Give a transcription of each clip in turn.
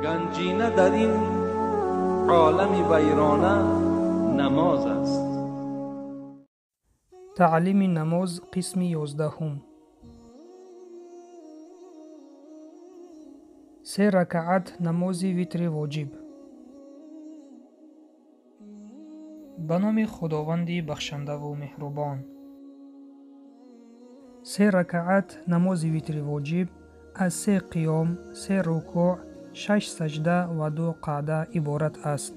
گنجینه در این عالم ویرانه نماز است. تعلیم نماز قسم 11. 3 رکعت نماز ویتر واجب. به نام خداوند بخشنده و مهربان. 3 رکعت نماز ویتر واجب از 3 قیام، 3 رکوع، 6 سجده و 2 قعده عبارت است.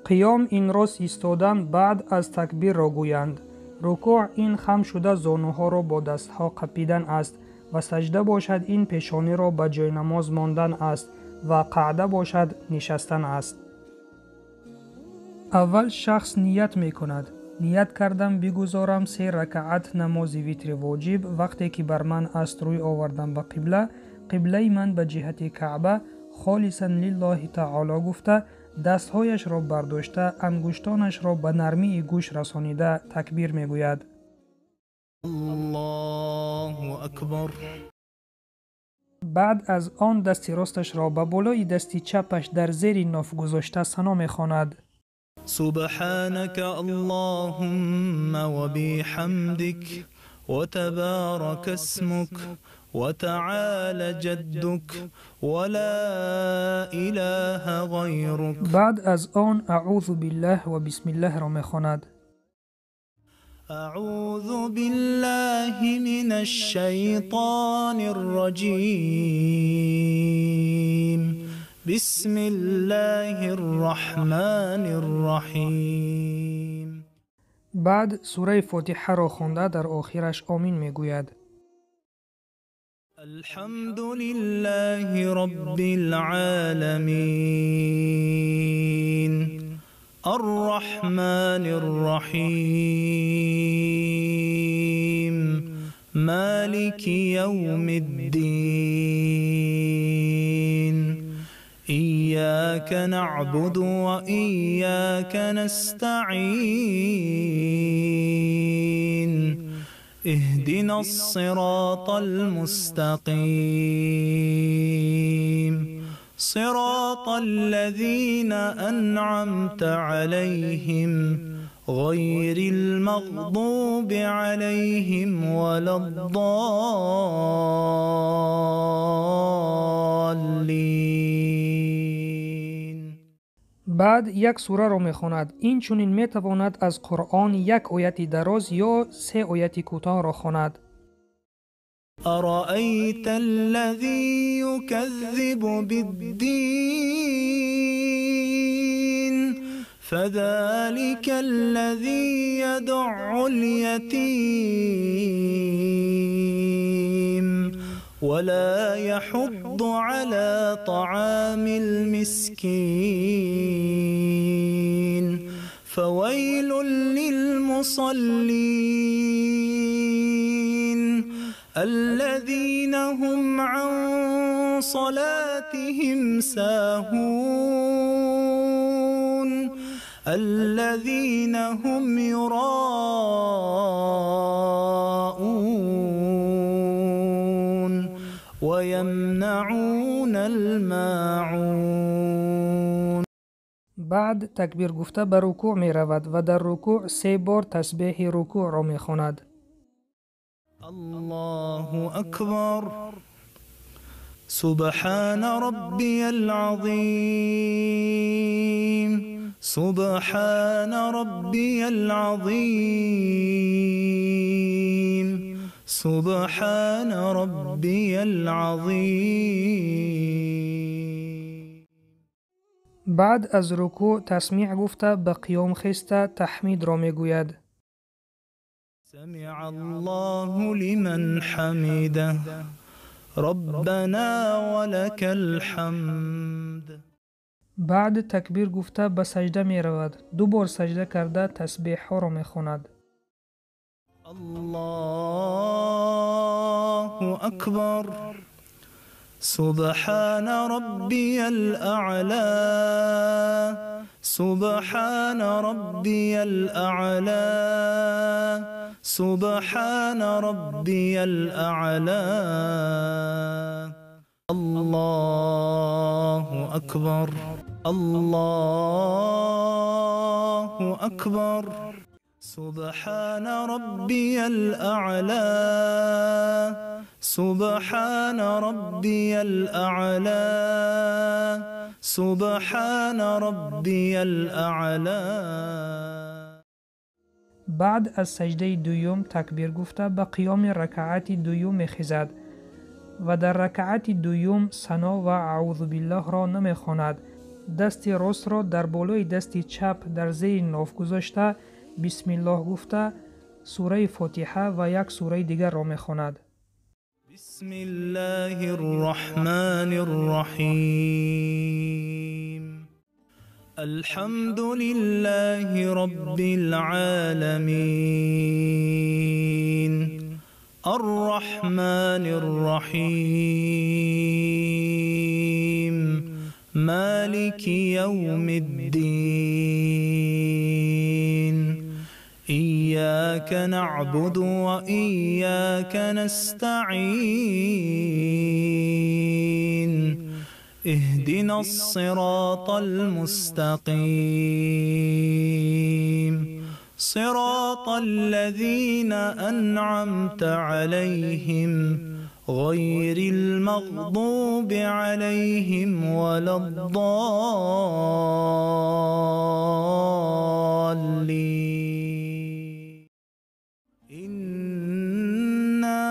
قیام این راست ایستادن بعد از تکبیر را گویند. رکوع این خم شده زانوها را با دستها قپیدن است و سجده باشد این پیشانی را به جای نماز ماندن است و قعده باشد نشستن است. اول شخص نیت می کند. نیت کردم بگذارم 3 رکعت نماز ویتر واجب وقتی که بر من است روی آوردم به قبله من به جهت کعبه خالصا لله تعالی گفته دستهایش را برداشته انگشتانش را به نرمی گوش رسانیده تکبیر می گوید. الله اکبر. بعد از آن دست راستش را به بالای دست چپش در زیر ناف گذاشته ثنا می خواند. سبحانك اللهم وبحمدك وتبارك اسمك وتعالى جدك ولا اله غيرك. بعد از آن اعوذ بالله و بسم الله را می خواند. اعوذ بالله من الشیطان الرجیم. بسم الله الرحمن الرحیم. بعد سوره فاتحه را خوانده در آخرش آمین می گوید. الحمد لله رب العالمين الرحمن الرحيم مالك يوم الدين إياك نعبد وإياك نستعين اهدنا الصراط المستقيم صراط الذين أنعمت عليهم غير المغضوب عليهم ولا الضالين. بعد یک سوره را می خواند. این چنین می تواند از قرآن یک آیت دراز یا 3 آیت کوتاه را خواند. أرأيت الذي يكذب بالدين فذلك الذي يدع اليتيم ولا يحض على طعام المسكين فويل للمصلين الذين هم عن صلاتهم ساهون الذين هم يراءون ويمنعون الماعون. بعد تکبیر گفته به رکوع می رود و در رکوع 3 بار تسبیح رکوع را می خواند. الله أكبر سبحان ربي العظيم سبحان ربي العظيم سبحان ربي العظيم. بعد از رکوع تسمیع گفته به قیام خسته تحمید را می گوید. سمع الله لمن حمده ربنا ولك الحمد. بعد تکبیر گفته به سجده می رود. 2 بار سجده کرده تسبیح ها را می خواند. الله اکبر سبحان ربي الأعلى سبحان ربي الأعلى سبحان ربي الأعلى. الله أكبر الله أكبر سبحان ربي الأعلى سبحان ربي الأعلى سبحان ربي الأعلى. بعد از سجده دوم تکبیر گفته به قیام رکعت دوم میخیزد و در رکعت دوم ثنا و اعوذ بالله را نمیخواند. دست راست را در بالای دست چپ در زیر ناف گذاشته بسم الله گفته سوره فاتحه و یک سوره دیگر را میخواند. بسم الله الرحمن الرحیم الحمد لله رب العالمين الرحمن الرحيم مالك يوم الدين إياك نعبد وإياك نستعين اهدنا الصراط المستقيم صراط الذين أنعمت عليهم غير المغضوب عليهم ولا الضالين. إنا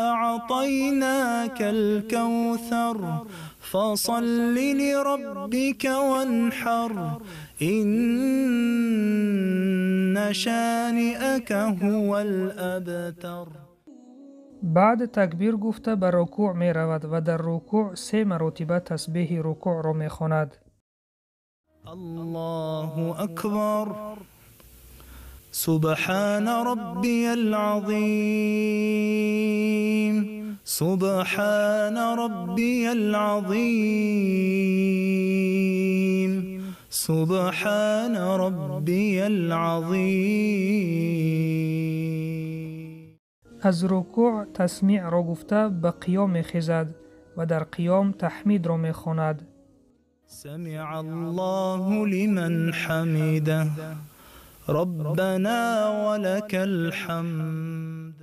أعطيناك الكوثر فصل لربك وانحر إن شانئك هو الأبتر. بعد تکبیر گفته به رکوع می رود و در رکوع 3 مرتبه تسبیح رکوع را می خواند. الله أكبر سبحان ربي العظيم سبحان ربي العظيم سبحان ربي العظيم. از رکوع تسمیع را گفته به قیام می خیزد و در قیام تحمید را می خواند. سمع الله لمن حمده ربنا ولك الحمد.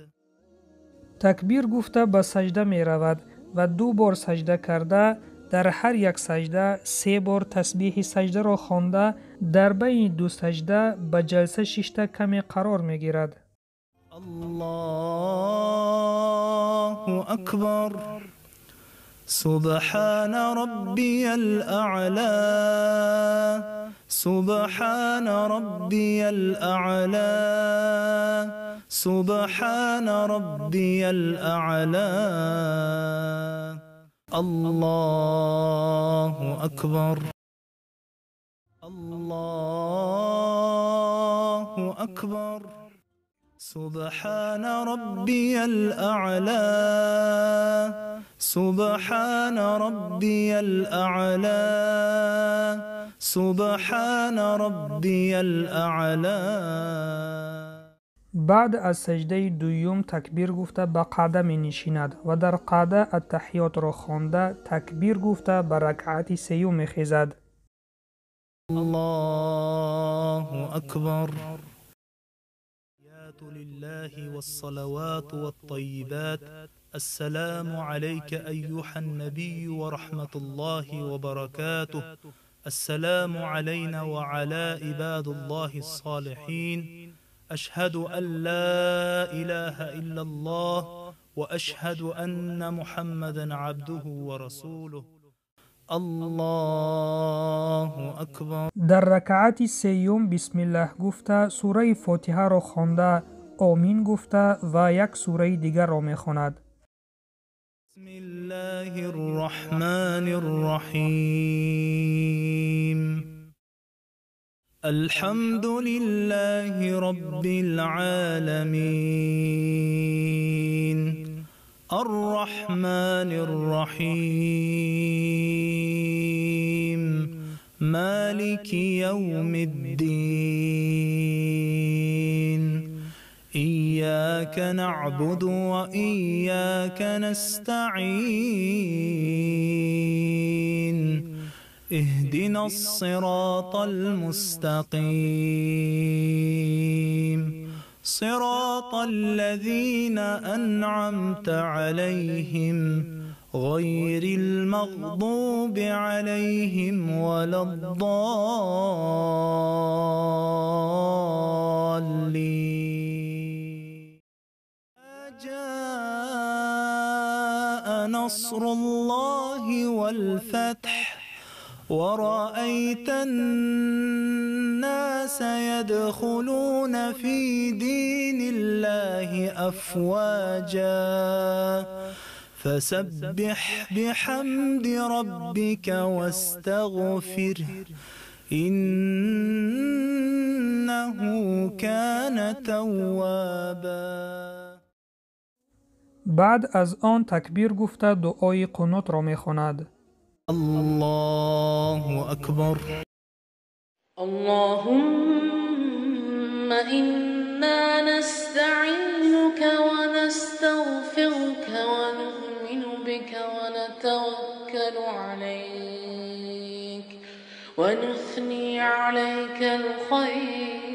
تکبیر گفته به سجده می رود و 2 بار سجده کرده در هر یک سجده 3 بار تسبیح سجده را خوانده در بین 2 سجده به جلسه 6 کمی قرار می گیرد. الله أكبر سبحان ربي الأعلى سبحان ربي الأعلى سبحان ربي الأعلى. الله أكبر الله أكبر سبحان ربي الأعلى سبحان ربي الأعلى سبحان ربي الأعلى. بعد از سجده دوم تکبیر گفته به قعده می نشیند و در قعده التحیات را خوانده تکبیر گفته به رکعت 3 می خیزد. الله أكبر لله والصلوات والطيبات السلام عليك أيها النبي ورحمة الله وبركاته السلام علينا وعلى عباد الله الصالحين أشهد أن لا إله إلا الله وأشهد أن محمدا عبده ورسوله. الله أكبر. در رکعت 3 بسم الله گفته سوره فاتحه را خوانده آمین گفته و یک سوره دیگر را میخواند. بسم الله الرحمن الرحیم الحمد لله رب العالمين الرحمن الرحيم مالك يوم الدين إياك نعبد وإياك نستعين اهدنا الصراط المستقيم صراط الذين أنعمت عليهم غير المغضوب عليهم ولا الضالين. جاء نصر الله والفتح ورأيت الناس يدخلون في دين الله أفواجا فسبح بحمد ربك واستغفره إنه كان توابا. بعد از آن تکبیر گفته دعای قنوت را می‌خواند. الله أكبر. اللهم إنا نستعينك ونستغفرك ونؤمن بك ونتوكل عليك ونثني عليك الخير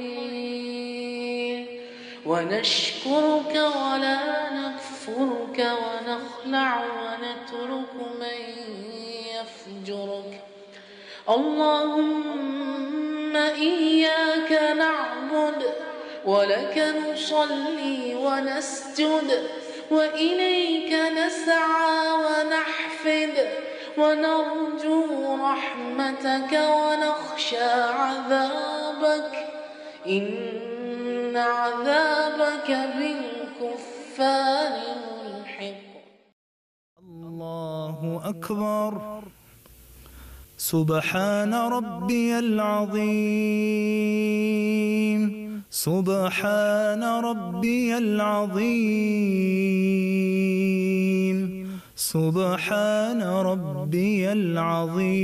ونشكرك ولا نكفرك ونخلع ونترك من يفجرك. اللهم إياك نعبد ولك نصلي ونسجد وإليك نسعى ونحفد ونرجو رحمتك ونخشى عذابك إن عذابك بالكفار ملحق. الله أكبر. سبحان ربي العظيم سبحان ربي العظيم سبحان ربي العظيم.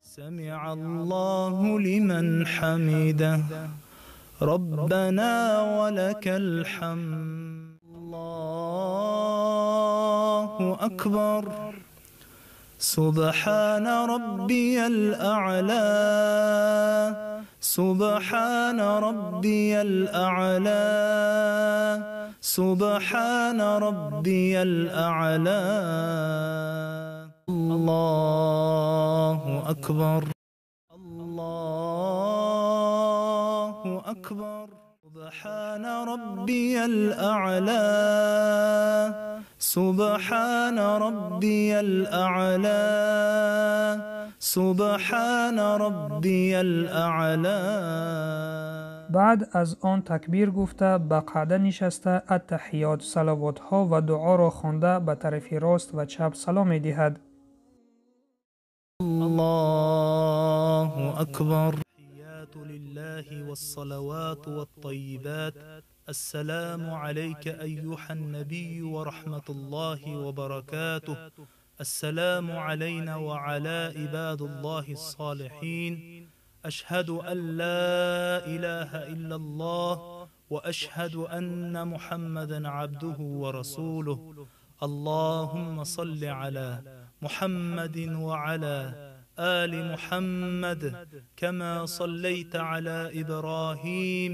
سمع الله لمن حمده ربنا ولك الحمد. الله أكبر. سبحان ربي الأعلى سبحان ربي الأعلى سبحان ربي الأعلى. الله أكبر. الله أكبر. سبحان ربي الأعلى سبحان ربي الأعلى سبحان ربي الأعلى. بعد از آن تکبیر گفته به قعده نشسته التحیات صلوات ها و دعا را خوانده به طرف راست و چپ سلام می دهد. الله أكبر. لله والصلوات والطيبات. السلام عليك أيها النبي ورحمة الله وبركاته. السلام علينا وعلى عباد الله الصالحين. أشهد أن لا إله إلا الله وأشهد أن محمدا عبده ورسوله. اللهم صل على محمد وعلى آل محمد كما صليت على إبراهيم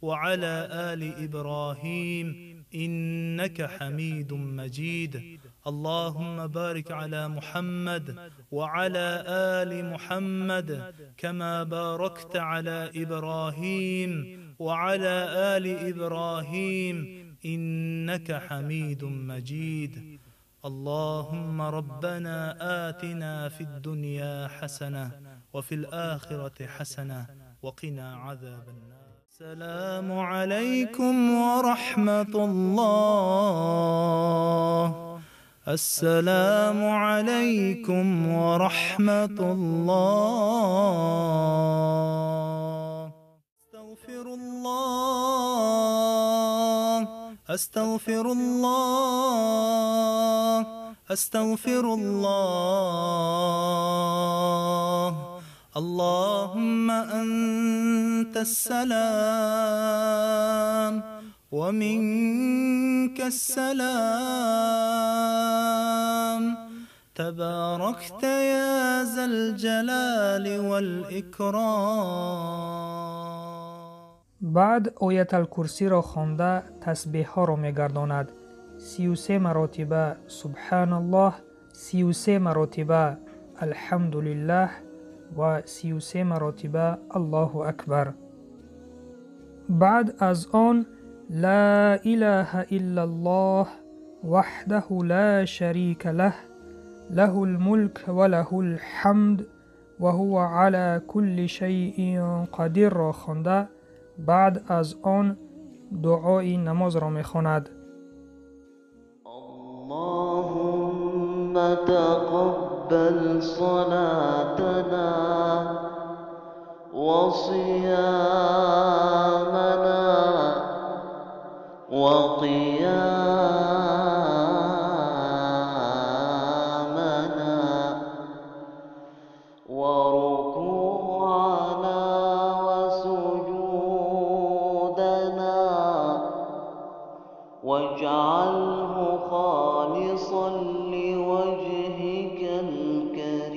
وعلى آل إبراهيم إنك حميد مجيد. اللهم بارك على محمد وعلى آل محمد كما باركت على إبراهيم وعلى آل إبراهيم إنك حميد مجيد. اللهم ربنا آتنا في الدنيا حسنة وفي الآخرة حسنة وقنا عذاب النار. السلام عليكم ورحمة الله. السلام عليكم ورحمة الله. استغفر الله أستغفر الله أستغفر الله. اللهم أنت السلام ومنك السلام تباركت يا ذا الجلال والإكرام. بعد آیت الکرسی را خوانده تسبیح ها را میگرداند. 33 مراتبه سبحان الله، 33 مراتبه الحمدلله و 33 مراتبه الله اکبر. بعد از آن لا اله الا الله وحده لا شریک له له الملك وله الحمد وهو على كل شيء قدیر را خوانده بعد از آن دعای نماز را میخواند. اللهم تقبل صلاتنا وصيامنا وقيامنا وركوعنا وسجودنا واجعله خالصا لوجهك الكريم.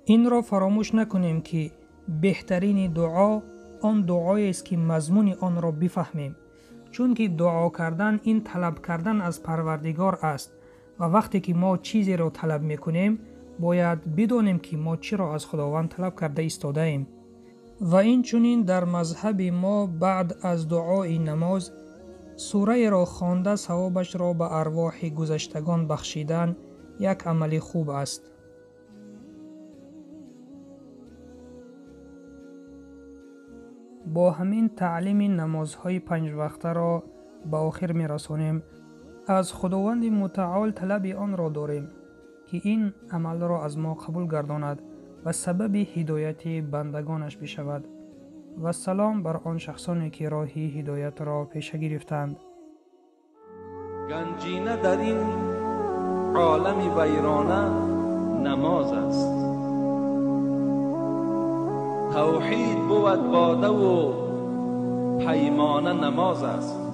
این را فراموش نکنیم که بهترین دعا آن دعایی است که مضمون آن را بفهمیم، چون که دعا کردن این طلب کردن از پروردگار است و وقتی که ما چیزی را طلب میکنیم باید بدانیم که ما چی را از خداوند طلب کرده ایستاده ایم. و این چنین در مذهب ما بعد از دعای نماز سوره را خوانده ثوابش را به ارواح گذشتگان بخشیدن یک عمل خوب است. با همین تعلیم نمازهای 5 وقته را به آخر می رسانیم. از خداوند متعال طلب آن را داریم که این عمل را از ما قبول گرداند و سبب هدایت بندگانش بشود. و سلام بر آن شخصانی که راه هدایت را پیش گرفتند. گنجینه در این عالم ویرانه نماز است. توحید بود باده و پیمانه نماز است.